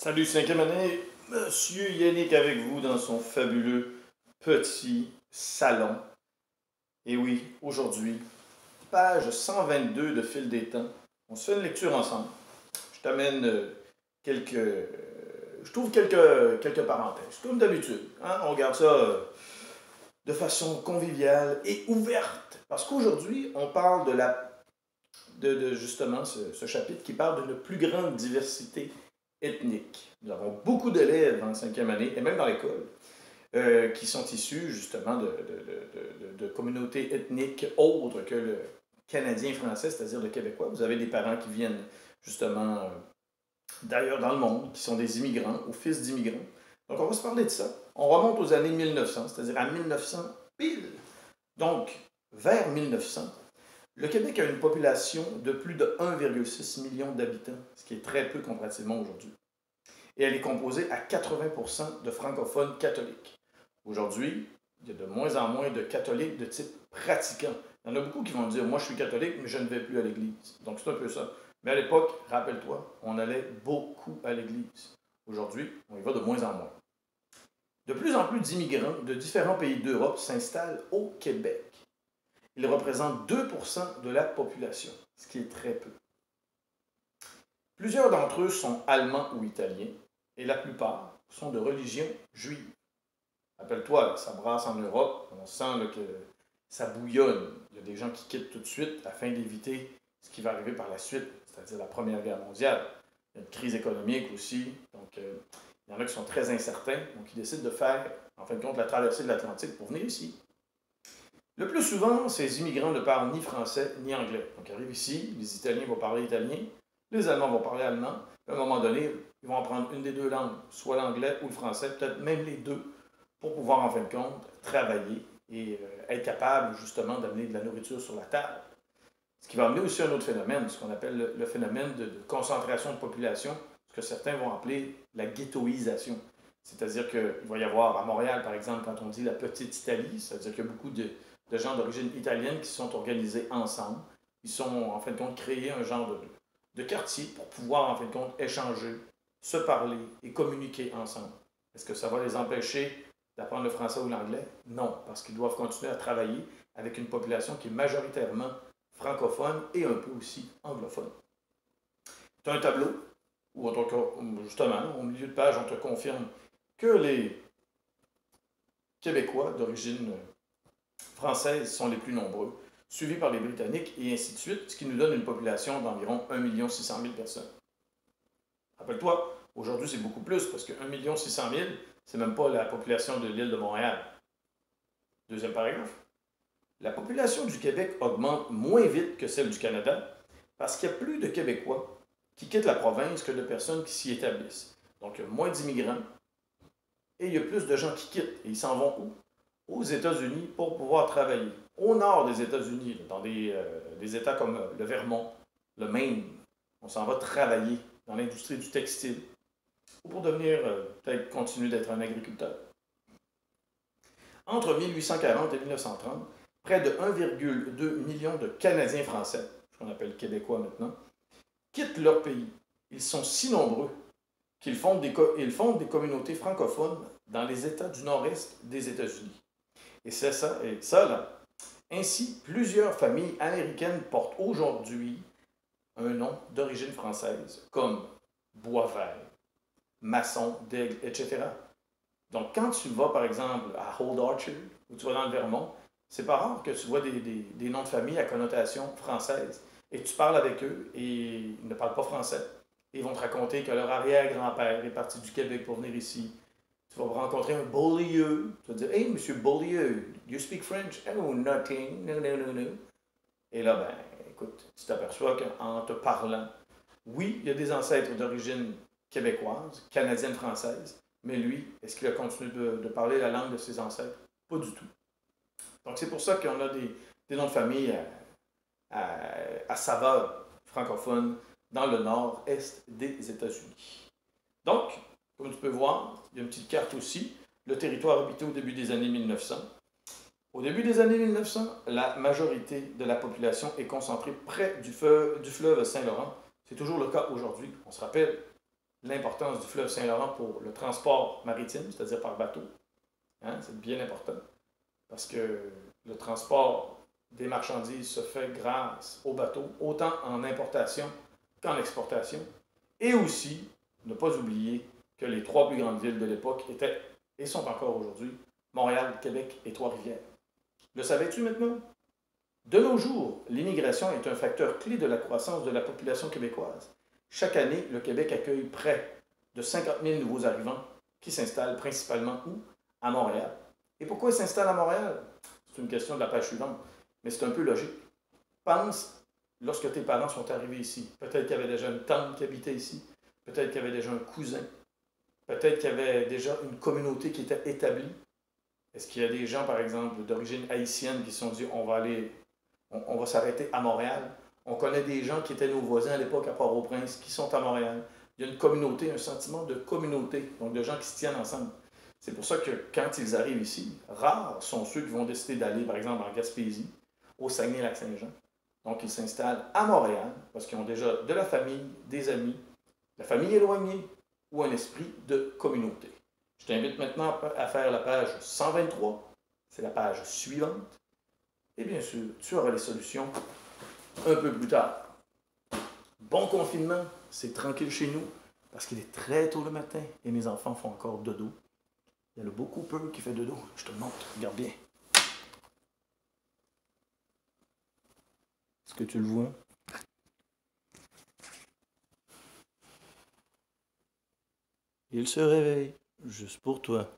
Salut, cinquième année. Monsieur Yannick avec vous dans son fabuleux petit salon. Et oui, aujourd'hui, page 122 de Fil des temps. On se fait une lecture ensemble. Je t'amène je trouve quelques parenthèses, comme d'habitude. Hein? On regarde ça de façon conviviale et ouverte. Parce qu'aujourd'hui, on parle de justement ce chapitre qui parle d'une plus grande diversité ethnique. Nous avons beaucoup d'élèves en cinquième année, et même dans l'école, qui sont issus justement de communautés ethniques autres que le Canadien français, c'est-à-dire le Québécois. Vous avez des parents qui viennent justement d'ailleurs dans le monde, qui sont des immigrants ou fils d'immigrants. Donc on va se parler de ça. On remonte aux années 1900, c'est-à-dire à 1900 pile. Donc, vers 1900, le Québec a une population de plus de 1,6 million d'habitants, ce qui est très peu comparativement aujourd'hui. Et elle est composée à 80% de francophones catholiques. Aujourd'hui, il y a de moins en moins de catholiques de type pratiquant. Il y en a beaucoup qui vont dire « Moi, je suis catholique, mais je ne vais plus à l'Église. » Donc, c'est un peu ça. Mais à l'époque, rappelle-toi, on allait beaucoup à l'Église. Aujourd'hui, on y va de moins en moins. De plus en plus d'immigrants de différents pays d'Europe s'installent au Québec. Ils représentent 2% de la population, ce qui est très peu. Plusieurs d'entre eux sont allemands ou italiens, et la plupart sont de religion juive. Rappelle-toi, ça brasse en Europe, on sent là, que ça bouillonne. Il y a des gens qui quittent tout de suite afin d'éviter ce qui va arriver par la suite, c'est-à-dire la Première Guerre mondiale. Il y a une crise économique aussi, donc il y en a qui sont très incertains, donc ils décident de faire, en fin de compte, la traversée de l'Atlantique pour venir ici. Le plus souvent, ces immigrants ne parlent ni français ni anglais. Donc ils arrivent ici, les Italiens vont parler italien, les Allemands vont parler allemand, à un moment donné, ils vont apprendre une des deux langues, soit l'anglais ou le français, peut-être même les deux, pour pouvoir, en fin de compte, travailler et être capable, justement, d'amener de la nourriture sur la table. Ce qui va amener aussi un autre phénomène, ce qu'on appelle le phénomène de concentration de population, ce que certains vont appeler la ghettoisation. C'est-à-dire qu'il va y avoir, à Montréal, par exemple, quand on dit la petite Italie, c'est-à-dire qu'il y a beaucoup de gens d'origine italienne qui sont organisés ensemble. Ils sont, en fin de compte, créés un genre de quartier pour pouvoir, en fin de compte, échanger, se parler et communiquer ensemble. Est-ce que ça va les empêcher d'apprendre le français ou l'anglais? Non, parce qu'ils doivent continuer à travailler avec une population qui est majoritairement francophone et un peu aussi anglophone. Tu as un tableau où, justement, au milieu de page, on te confirme que les Québécois d'origine française sont les plus nombreux, suivis par les Britanniques et ainsi de suite, ce qui nous donne une population d'environ 1 600 000 personnes. Rappelle-toi, aujourd'hui c'est beaucoup plus, parce que 1 600 000, c'est même pas la population de l'île de Montréal. Deuxième paragraphe. La population du Québec augmente moins vite que celle du Canada, parce qu'il y a plus de Québécois qui quittent la province que de personnes qui s'y établissent. Donc il y a moins d'immigrants, et il y a plus de gens qui quittent. Et ils s'en vont où? Aux États-Unis pour pouvoir travailler. Au nord des États-Unis, dans des États comme le Vermont, le Maine, on s'en va travailler dans l'industrie du textile ou pour devenir, peut-être continuer d'être un agriculteur. Entre 1840 et 1930, près de 1,2 million de Canadiens français, ce qu'on appelle Québécois maintenant, quittent leur pays. Ils sont si nombreux qu'ils fondent des communautés francophones dans les États du nord-est des États-Unis. Et c'est ça, là. Ainsi, plusieurs familles américaines portent aujourd'hui un nom d'origine française, comme Boisvert, Masson, Daigle, etc. Donc, quand tu vas, par exemple, à Old Orchard, ou tu vas dans le Vermont, c'est pas rare que tu vois des noms de famille à connotation française. Et tu parles avec eux, et ils ne parlent pas français. Ils vont te raconter que leur arrière-grand-père est parti du Québec pour venir ici. Tu vas rencontrer un Beaulieu. Tu vas dire « Hey, monsieur Beaulieu, you speak French? »« Oh, nothing. No, no, no, no. » Et là, ben, écoute, tu t'aperçois qu'en te parlant, oui, il y a des ancêtres d'origine québécoise, canadienne-française, mais lui, est-ce qu'il a continué de parler la langue de ses ancêtres? Pas du tout. Donc, c'est pour ça qu'on a des noms de famille à saveur francophone dans le nord-est des États-Unis. Donc, comme tu peux voir, il y a une petite carte aussi, le territoire habité au début des années 1900. Au début des années 1900, la majorité de la population est concentrée près du fleuve Saint-Laurent. C'est toujours le cas aujourd'hui. On se rappelle, l'importance du fleuve Saint-Laurent pour le transport maritime, c'est-à-dire par bateau. Hein, c'est bien important parce que le transport des marchandises se fait grâce au bateau, autant en importation qu'en exportation. Et aussi, ne pas oublier que les trois plus grandes villes de l'époque étaient, et sont encore aujourd'hui, Montréal, Québec et Trois-Rivières. Le savais-tu maintenant? De nos jours, l'immigration est un facteur clé de la croissance de la population québécoise. Chaque année, le Québec accueille près de 50 000 nouveaux arrivants qui s'installent principalement où? À Montréal. Et pourquoi ils s'installent à Montréal? C'est une question de la page suivante, mais c'est un peu logique. Pense, lorsque tes parents sont arrivés ici, peut-être qu'il y avait déjà une tante qui habitait ici, peut-être qu'il y avait déjà un cousin, peut-être qu'il y avait déjà une communauté qui était établie. Est-ce qu'il y a des gens, par exemple, d'origine haïtienne qui se sont dit on va s'arrêter à Montréal? On connaît des gens qui étaient nos voisins à l'époque à Port-au-Prince, qui sont à Montréal. Il y a une communauté, un sentiment de communauté, donc de gens qui se tiennent ensemble. C'est pour ça que quand ils arrivent ici, rares sont ceux qui vont décider d'aller, par exemple, en Gaspésie, au Saguenay-Lac-Saint-Jean. Donc, ils s'installent à Montréal parce qu'ils ont déjà de la famille, des amis, la famille éloignée ou un esprit de communauté. Je t'invite maintenant à faire la page 123. C'est la page suivante. Et bien sûr, tu auras les solutions un peu plus tard. Bon confinement, c'est tranquille chez nous parce qu'il est très tôt le matin et mes enfants font encore dodo. Il y a le beau Cooper qui fait dodo. Je te le montre, regarde bien. Est-ce que tu le vois? Il se réveille, juste pour toi.